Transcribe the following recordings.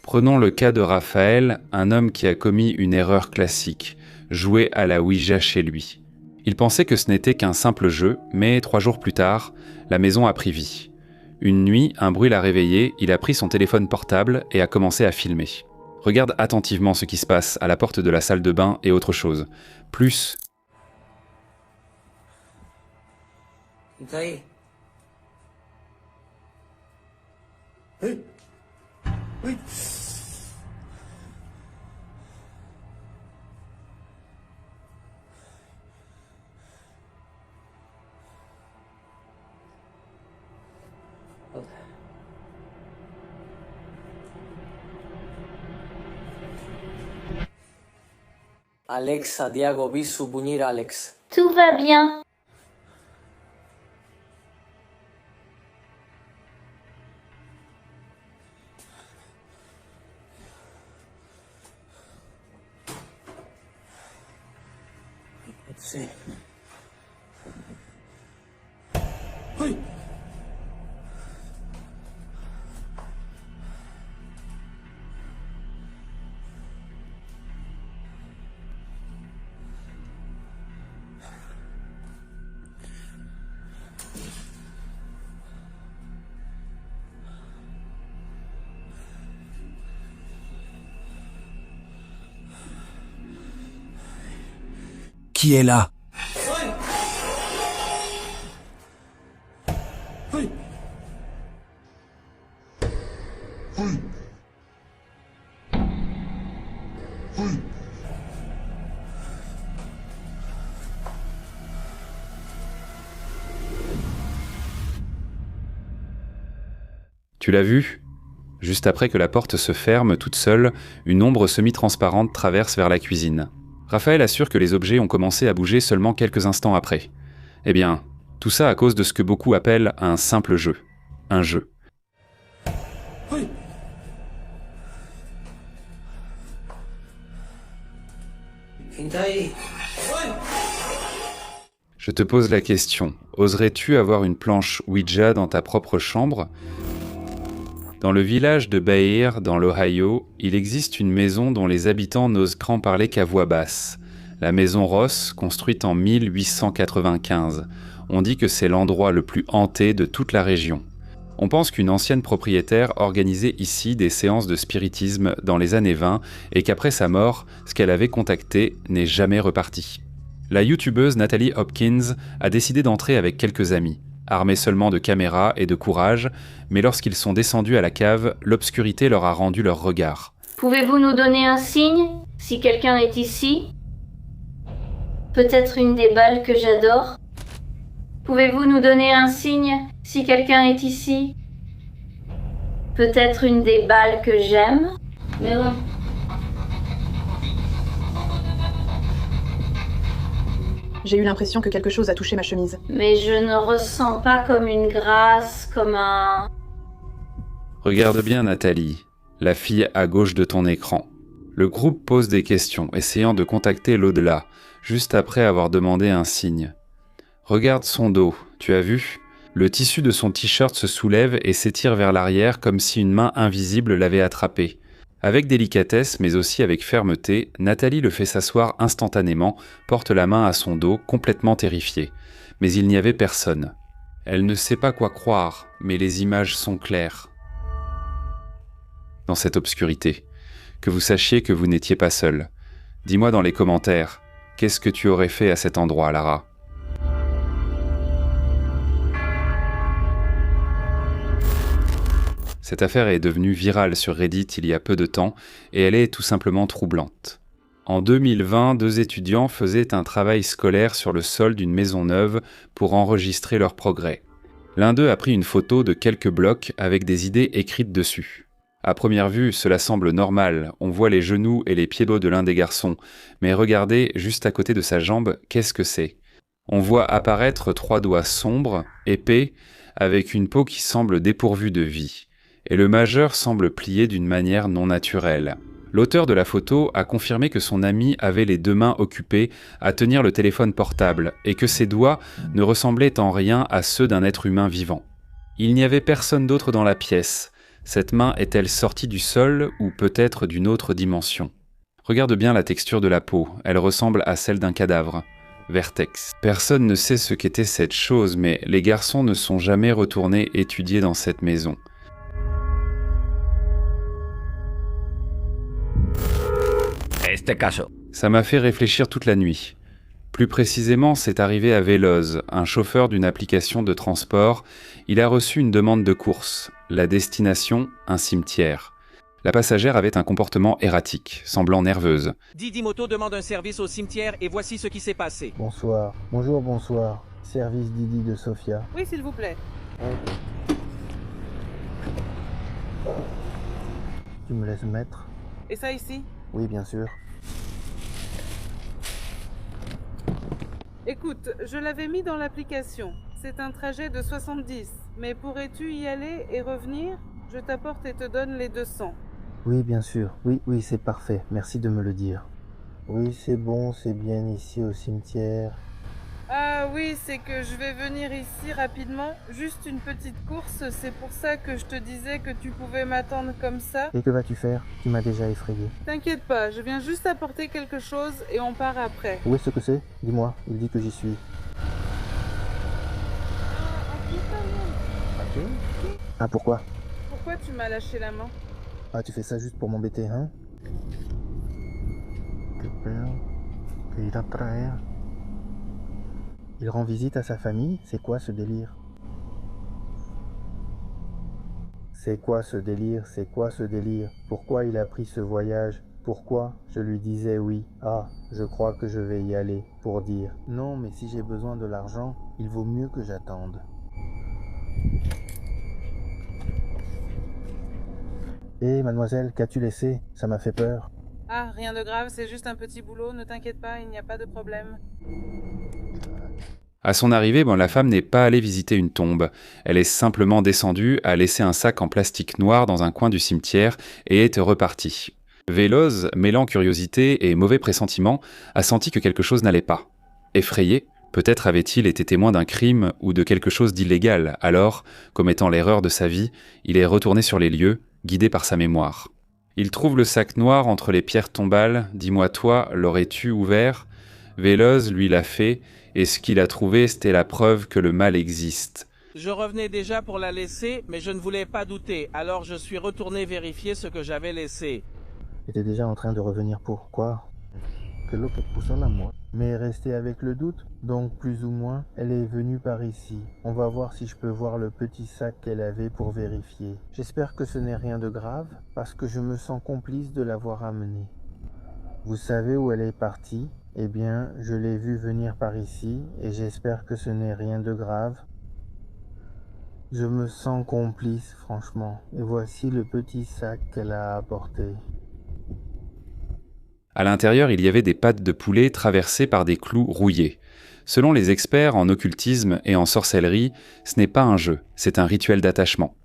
Prenons le cas de Raphaël, un homme qui a commis une erreur classique, jouer à la Ouija chez lui. Il pensait que ce n'était qu'un simple jeu, mais 3 jours plus tard, la maison a pris vie. Une nuit, un bruit l'a réveillé, il a pris son téléphone portable et a commencé à filmer. Regarde attentivement ce qui se passe à la porte de la salle de bain et autre chose. Plus... Alex, Santiago, Bisu, Buñir, Alex. Tout va bien. Sí. Qui est là? Tu l'as vu ? Juste après que la porte se ferme toute seule, une ombre semi-transparente traverse vers la cuisine. Raphaël assure que les objets ont commencé à bouger seulement quelques instants après. Eh bien, tout ça à cause de ce que beaucoup appellent un simple jeu. Un jeu. Je te pose la question, oserais-tu avoir une planche Ouija dans ta propre chambre ? Dans le village de Bahir, dans l'Ohio, il existe une maison dont les habitants n'osent qu'en parler qu'à voix basse. La maison Ross, construite en 1895. On dit que c'est l'endroit le plus hanté de toute la région. On pense qu'une ancienne propriétaire organisait ici des séances de spiritisme dans les années 20 et qu'après sa mort, ce qu'elle avait contacté n'est jamais reparti. La youtubeuse Natalie Hopkins a décidé d'entrer avec quelques amis. Armés seulement de caméras et de courage, mais lorsqu'ils sont descendus à la cave, l'obscurité leur a rendu leur regard. Pouvez-vous nous donner un signe, si quelqu'un est ici ? Peut-être une des balles que j'adore ? Pouvez-vous nous donner un signe, si quelqu'un est ici ? Peut-être une des balles que j'aime ? Mais bon. J'ai eu l'impression que quelque chose a touché ma chemise. Mais je ne ressens pas comme une grâce, comme un... Regarde bien Nathalie, la fille à gauche de ton écran. Le groupe pose des questions, essayant de contacter l'au-delà, juste après avoir demandé un signe. Regarde son dos, tu as vu ? Le tissu de son t-shirt se soulève et s'étire vers l'arrière comme si une main invisible l'avait attrapé. Avec délicatesse, mais aussi avec fermeté, Nathalie le fait s'asseoir instantanément, porte la main à son dos, complètement terrifiée. Mais il n'y avait personne. Elle ne sait pas quoi croire, mais les images sont claires. Dans cette obscurité, que vous sachiez que vous n'étiez pas seul. Dis-moi dans les commentaires, qu'est-ce que tu aurais fait à cet endroit, Lara ? Cette affaire est devenue virale sur Reddit il y a peu de temps et elle est tout simplement troublante. En 2020, 2 étudiants faisaient un travail scolaire sur le sol d'une maison neuve pour enregistrer leurs progrès. L'un d'eux a pris une photo de quelques blocs avec des idées écrites dessus. À première vue, cela semble normal, on voit les genoux et les pieds-bots de l'un des garçons, mais regardez, juste à côté de sa jambe, qu'est-ce que c'est ? On voit apparaître 3 doigts sombres, épais, avec une peau qui semble dépourvue de vie. Et le majeur semble plié d'une manière non naturelle. L'auteur de la photo a confirmé que son ami avait les 2 mains occupées à tenir le téléphone portable et que ses doigts ne ressemblaient en rien à ceux d'un être humain vivant. Il n'y avait personne d'autre dans la pièce. Cette main est-elle sortie du sol ou peut-être d'une autre dimension? Regarde bien la texture de la peau, elle ressemble à celle d'un cadavre. Vertex. Personne ne sait ce qu'était cette chose, mais les garçons ne sont jamais retournés étudier dans cette maison. Este caso. Ça m'a fait réfléchir toute la nuit. Plus précisément, c'est arrivé à Veloz, un chauffeur d'une application de transport. Il a reçu une demande de course. La destination, un cimetière. La passagère avait un comportement erratique, semblant nerveuse. Didi Moto demande un service au cimetière et voici ce qui s'est passé. Bonsoir. Bonjour, bonsoir. Service Didi de Sofia. Oui, s'il vous plaît. Tu me laisses mettre? Et ça ici? Oui, bien sûr. Écoute, je l'avais mis dans l'application. C'est un trajet de 70. Mais pourrais-tu y aller et revenir? Je t'apporte et te donne les 200. Oui, bien sûr. Oui, c'est parfait. Merci de me le dire. Oui, c'est bon, c'est bien ici au cimetière. Ah oui, c'est que je vais venir ici rapidement. Juste une petite course, c'est pour ça que je te disais que tu pouvais m'attendre comme ça. Et que vas-tu faire? Tu m'as déjà effrayé. T'inquiète pas, je viens juste apporter quelque chose et on part après. Où est-ce que c'est? Dis-moi, il dit que j'y suis. Ah, pourquoi? Pourquoi tu m'as lâché la main? Ah, tu fais ça juste pour m'embêter, hein? Que peur. Que ir a traer. Il rend visite à sa famille? C'est quoi ce délire? C'est quoi ce délire? C'est quoi ce délire? Pourquoi il a pris ce voyage? Pourquoi je lui disais oui? Ah, je crois que je vais y aller pour dire non, mais si j'ai besoin de l'argent, il vaut mieux que j'attende. Hé, mademoiselle, qu'as-tu laissé? Ça m'a fait peur. Ah, rien de grave, c'est juste un petit boulot, ne t'inquiète pas, il n'y a pas de problème. À son arrivée, la femme n'est pas allée visiter une tombe. Elle est simplement descendue, a laissé un sac en plastique noir dans un coin du cimetière et est repartie. Veloz, mêlant curiosité et mauvais pressentiment, a senti que quelque chose n'allait pas. Effrayé, peut-être avait-il été témoin d'un crime ou de quelque chose d'illégal. Alors, commettant l'erreur de sa vie, il est retourné sur les lieux, guidé par sa mémoire. Il trouve le sac noir entre les pierres tombales. Dis-moi toi, l'aurais-tu ouvert? Veloz lui l'a fait, et ce qu'il a trouvé, c'était la preuve que le mal existe. Je revenais déjà pour la laisser, mais je ne voulais pas douter, alors je suis retourné vérifier ce que j'avais laissé. J'étais déjà en train de revenir pour quoi? Que l'eau pousse la moi. Mais rester avec le doute, donc plus ou moins, elle est venue par ici. On va voir si je peux voir le petit sac qu'elle avait pour vérifier. J'espère que ce n'est rien de grave, parce que je me sens complice de l'avoir amenée. Vous savez où elle est partie? Eh bien, je l'ai vue venir par ici, et j'espère que ce n'est rien de grave. Je me sens complice, franchement. Et voici le petit sac qu'elle a apporté. À l'intérieur, il y avait des pattes de poulet traversées par des clous rouillés. Selon les experts en occultisme et en sorcellerie, ce n'est pas un jeu, c'est un rituel d'attachement.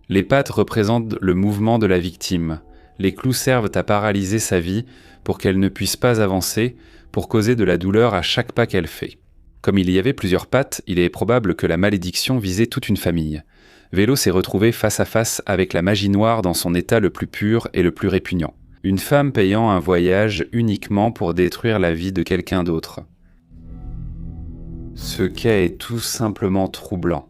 Les pattes représentent le mouvement de la victime. Les clous servent à paralyser sa vie pour qu'elle ne puisse pas avancer, pour causer de la douleur à chaque pas qu'elle fait. Comme il y avait plusieurs pattes, il est probable que la malédiction visait toute une famille. Vélo s'est retrouvé face à face avec la magie noire dans son état le plus pur et le plus répugnant. Une femme payant un voyage uniquement pour détruire la vie de quelqu'un d'autre. Ce quai est tout simplement troublant.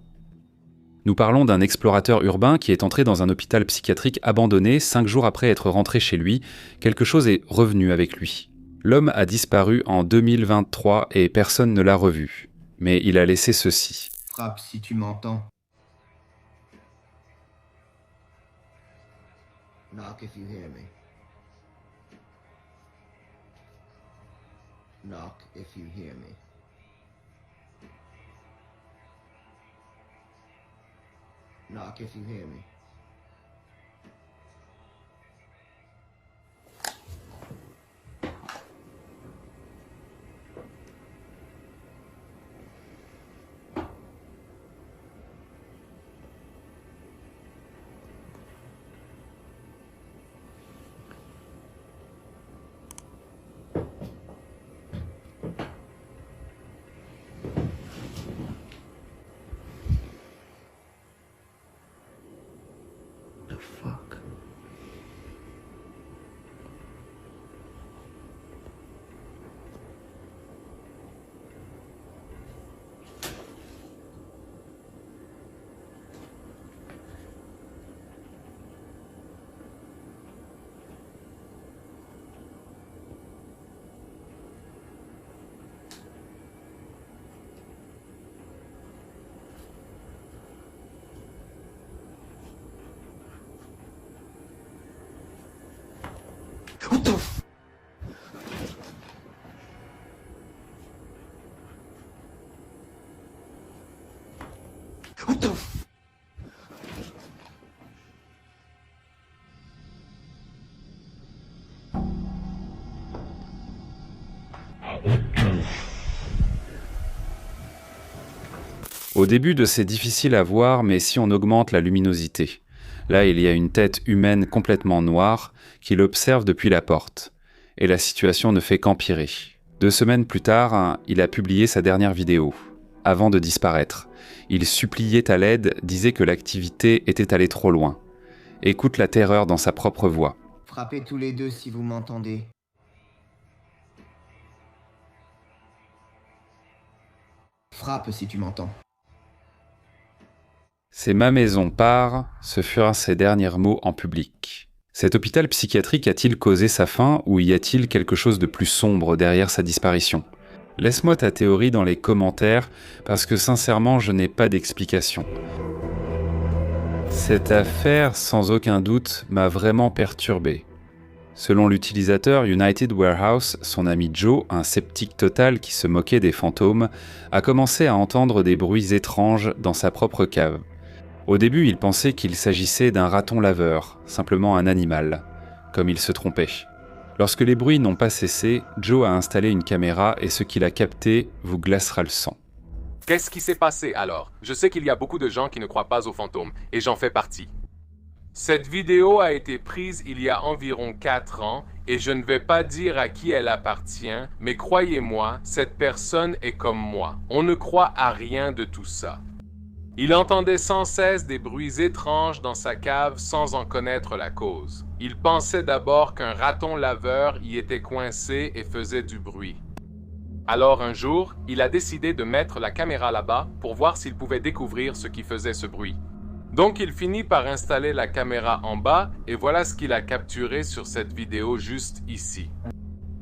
Nous parlons d'un explorateur urbain qui est entré dans un hôpital psychiatrique abandonné 5 jours après être rentré chez lui. Quelque chose est revenu avec lui. L'homme a disparu en 2023 et personne ne l'a revu. Mais il a laissé ceci. Frappe si tu m'entends. Knock if you hear me. Knock if you hear me. Knock if you hear me. What the f... What the f... Au début de c'est difficile à voir, mais si on augmente la luminosité. Là, il y a une tête humaine complètement noire qui l'observe depuis la porte. Et la situation ne fait qu'empirer. 2 semaines plus tard, il a publié sa dernière vidéo, avant de disparaître. Il suppliait à l'aide, disait que l'activité était allée trop loin. Écoute la terreur dans sa propre voix. Frappez tous les deux si vous m'entendez. Frappe si tu m'entends. C'est ma maison part, ce furent ses derniers mots en public. Cet hôpital psychiatrique a-t-il causé sa fin ou y a-t-il quelque chose de plus sombre derrière sa disparition ? Laisse-moi ta théorie dans les commentaires parce que sincèrement je n'ai pas d'explication. Cette affaire, sans aucun doute, m'a vraiment perturbé. Selon l'utilisateur United Warehouse, son ami Joe, un sceptique total qui se moquait des fantômes, a commencé à entendre des bruits étranges dans sa propre cave. Au début, il pensait qu'il s'agissait d'un raton laveur, simplement un animal, comme il se trompait. Lorsque les bruits n'ont pas cessé, Joe a installé une caméra et ce qu'il a capté vous glacera le sang. Qu'est-ce qui s'est passé alors? Je sais qu'il y a beaucoup de gens qui ne croient pas aux fantômes, et j'en fais partie. Cette vidéo a été prise il y a environ 4 ans, et je ne vais pas dire à qui elle appartient, mais croyez-moi, cette personne est comme moi. On ne croit à rien de tout ça. Il entendait sans cesse des bruits étranges dans sa cave sans en connaître la cause. Il pensait d'abord qu'un raton laveur y était coincé et faisait du bruit. Alors un jour, il a décidé de mettre la caméra là-bas pour voir s'il pouvait découvrir ce qui faisait ce bruit. Donc il finit par installer la caméra en bas et voilà ce qu'il a capturé sur cette vidéo juste ici.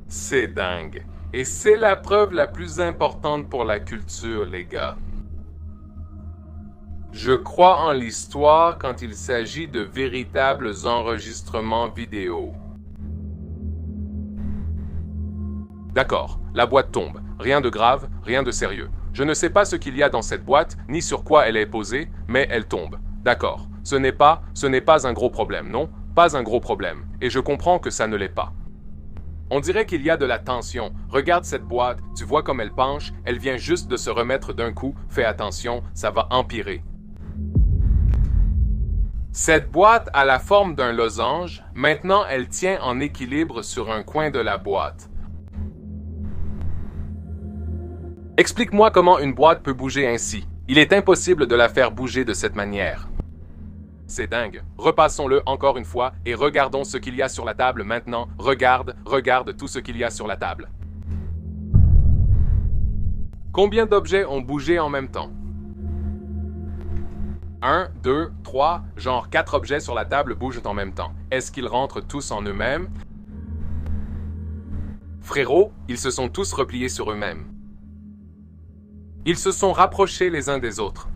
C'est dingue. Et c'est la preuve la plus importante pour la culture, les gars. Je crois en l'histoire quand il s'agit de véritables enregistrements vidéo. D'accord, la boîte tombe. Rien de grave, rien de sérieux. Je ne sais pas ce qu'il y a dans cette boîte, ni sur quoi elle est posée, mais elle tombe. D'accord, ce n'est pas un gros problème, non? Pas un gros problème. Et je comprends que ça ne l'est pas. On dirait qu'il y a de la tension. Regarde cette boîte, tu vois comme elle penche, elle vient juste de se remettre d'un coup. Fais attention, ça va empirer. Cette boîte a la forme d'un losange. Maintenant, elle tient en équilibre sur un coin de la boîte. Explique-moi comment une boîte peut bouger ainsi. Il est impossible de la faire bouger de cette manière. C'est dingue. Repassons-le encore une fois et regardons ce qu'il y a sur la table maintenant. Regarde tout ce qu'il y a sur la table. Combien d'objets ont bougé en même temps? 1, 2, 3, genre 4 objets sur la table bougent en même temps. Est-ce qu'ils rentrent tous en eux-mêmes? Frérot, ils se sont tous repliés sur eux-mêmes. Ils se sont rapprochés les uns des autres.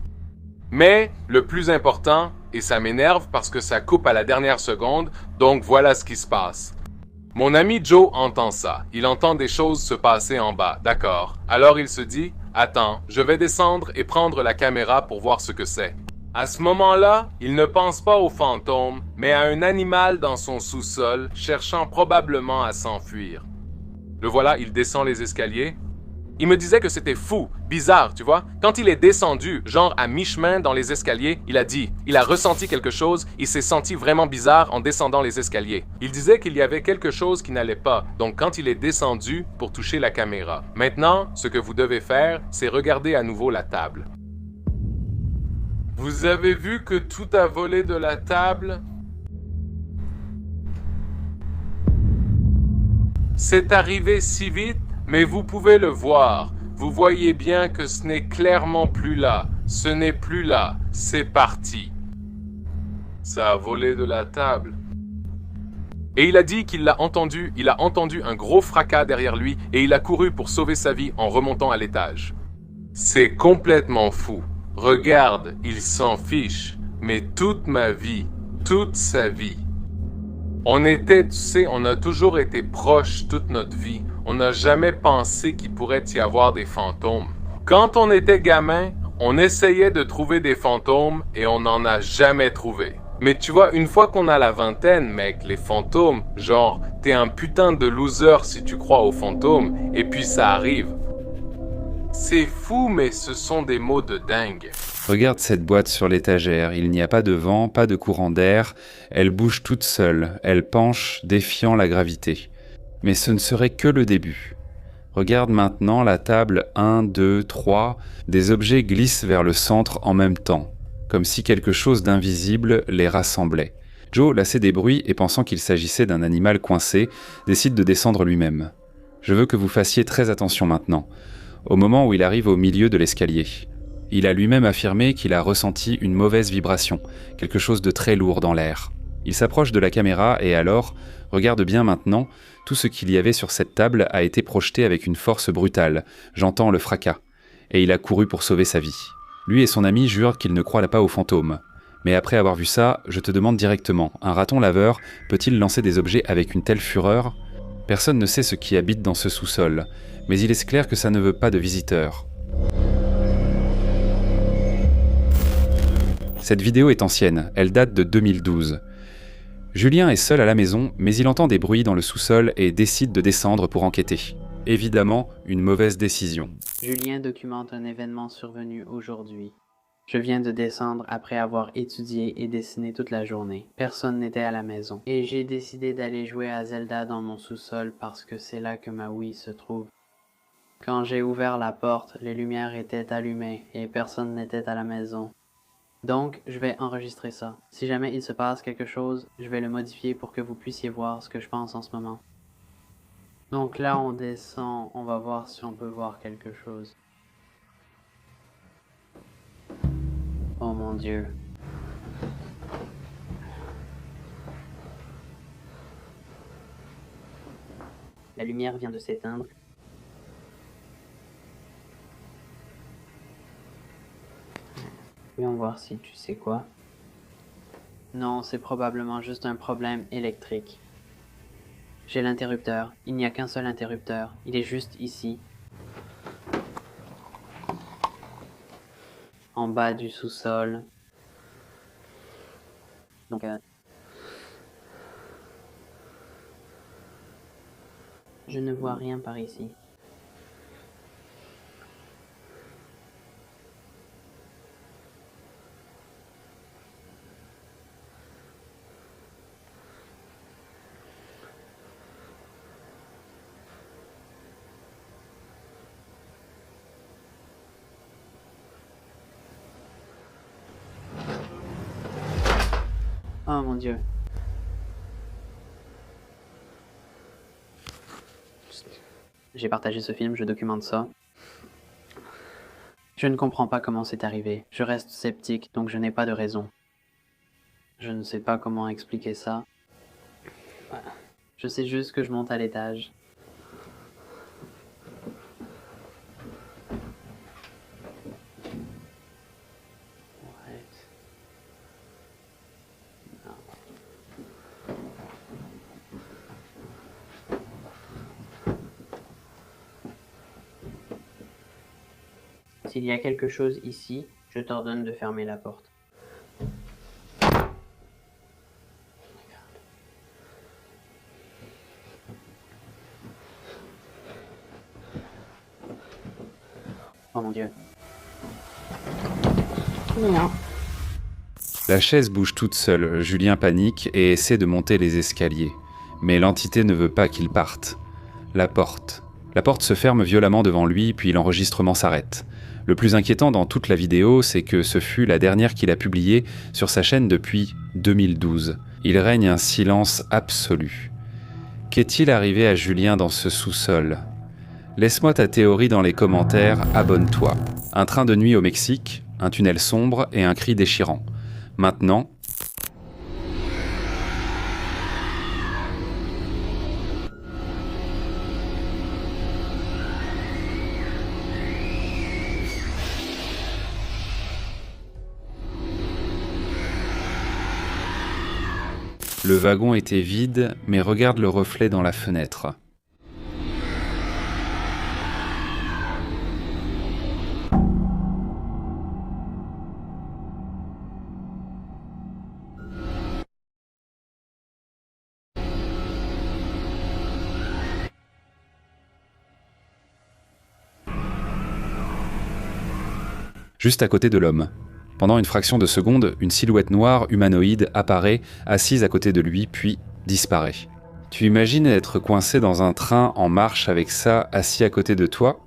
Mais, le plus important, et ça m'énerve parce que ça coupe à la dernière seconde, donc voilà ce qui se passe. Mon ami Joe entend ça. Il entend des choses se passer en bas, d'accord. Alors il se dit, attends, je vais descendre et prendre la caméra pour voir ce que c'est. À ce moment-là, il ne pense pas aux fantômes, mais à un animal dans son sous-sol, cherchant probablement à s'enfuir. Le voilà, il descend les escaliers. Il me disait que c'était fou, bizarre, tu vois. Quand il est descendu, genre à mi-chemin dans les escaliers, il a ressenti quelque chose, il s'est senti vraiment bizarre en descendant les escaliers. Il disait qu'il y avait quelque chose qui n'allait pas, donc quand il est descendu pour toucher la caméra. Maintenant, ce que vous devez faire, c'est regarder à nouveau la table. Vous avez vu que tout a volé de la table? C'est arrivé si vite, mais vous pouvez le voir. Vous voyez bien que ce n'est clairement plus là. Ce n'est plus là. C'est parti. Ça a volé de la table. Et il a dit qu'il l'a entendu. Il a entendu un gros fracas derrière lui et il a couru pour sauver sa vie en remontant à l'étage. C'est complètement fou. Regarde, il s'en fiche. Mais toute ma vie, toute sa vie. On était, tu sais, on a toujours été proches toute notre vie. On n'a jamais pensé qu'il pourrait y avoir des fantômes. Quand on était gamin, on essayait de trouver des fantômes et on n'en a jamais trouvé. Mais tu vois, une fois qu'on a la vingtaine, mec, les fantômes, genre, t'es un putain de loser si tu crois aux fantômes, et puis ça arrive. C'est fou, mais ce sont des mots de dingue. Regarde cette boîte sur l'étagère, il n'y a pas de vent, pas de courant d'air, elle bouge toute seule, elle penche, défiant la gravité. Mais ce ne serait que le début. Regarde maintenant la table 1, 2, 3, des objets glissent vers le centre en même temps, comme si quelque chose d'invisible les rassemblait. Joe, lassé des bruits et pensant qu'il s'agissait d'un animal coincé, décide de descendre lui-même. Je veux que vous fassiez très attention maintenant, au moment où il arrive au milieu de l'escalier. Il a lui-même affirmé qu'il a ressenti une mauvaise vibration, quelque chose de très lourd dans l'air. Il s'approche de la caméra et alors, regarde bien maintenant, tout ce qu'il y avait sur cette table a été projeté avec une force brutale. J'entends le fracas. Et il a couru pour sauver sa vie. Lui et son ami jurent qu'ils ne croient pas aux fantômes. Mais après avoir vu ça, je te demande directement, un raton laveur peut-il lancer des objets avec une telle fureur ? Personne ne sait ce qui habite dans ce sous-sol, mais il est clair que ça ne veut pas de visiteurs. Cette vidéo est ancienne, elle date de 2012. Julien est seul à la maison, mais il entend des bruits dans le sous-sol et décide de descendre pour enquêter. Évidemment, une mauvaise décision. Julien documente un événement survenu aujourd'hui. Je viens de descendre après avoir étudié et dessiné toute la journée. Personne n'était à la maison. Et j'ai décidé d'aller jouer à Zelda dans mon sous-sol parce que c'est là que ma Wii se trouve. Quand j'ai ouvert la porte, les lumières étaient allumées et personne n'était à la maison. Donc, je vais enregistrer ça. Si jamais il se passe quelque chose, je vais le modifier pour que vous puissiez voir ce que je pense en ce moment. Donc là, on descend, on va voir si on peut voir quelque chose. Oh mon Dieu. La lumière vient de s'éteindre. Voyons voir si tu sais quoi. Non, c'est probablement juste un problème électrique. J'ai l'interrupteur. Il n'y a qu'un seul interrupteur. Il est juste ici. En bas du sous-sol. Donc, je ne vois rien par ici. Oh mon Dieu. J'ai partagé ce film, je documente ça. Je ne comprends pas comment c'est arrivé. Je reste sceptique, donc je n'ai pas de raison. Je ne sais pas comment expliquer ça. Je sais juste que je monte à l'étage. S'il y a quelque chose ici, je t'ordonne de fermer la porte. Oh mon Dieu. Non. La chaise bouge toute seule, Julien panique et essaie de monter les escaliers. Mais l'entité ne veut pas qu'il parte. La porte se ferme violemment devant lui, puis l'enregistrement s'arrête. Le plus inquiétant dans toute la vidéo, c'est que ce fut la dernière qu'il a publiée sur sa chaîne depuis 2012. Il règne un silence absolu. Qu'est-il arrivé à Julien dans ce sous-sol ? Laisse-moi ta théorie dans les commentaires, abonne-toi. Un train de nuit au Mexique, un tunnel sombre et un cri déchirant. Maintenant, Le wagon était vide, mais regarde le reflet dans la fenêtre. Juste à côté de l'homme. Pendant une fraction de seconde, une silhouette noire humanoïde apparaît, assise à côté de lui, puis disparaît. Tu imagines être coincé dans un train en marche avec ça assis à côté de toi ?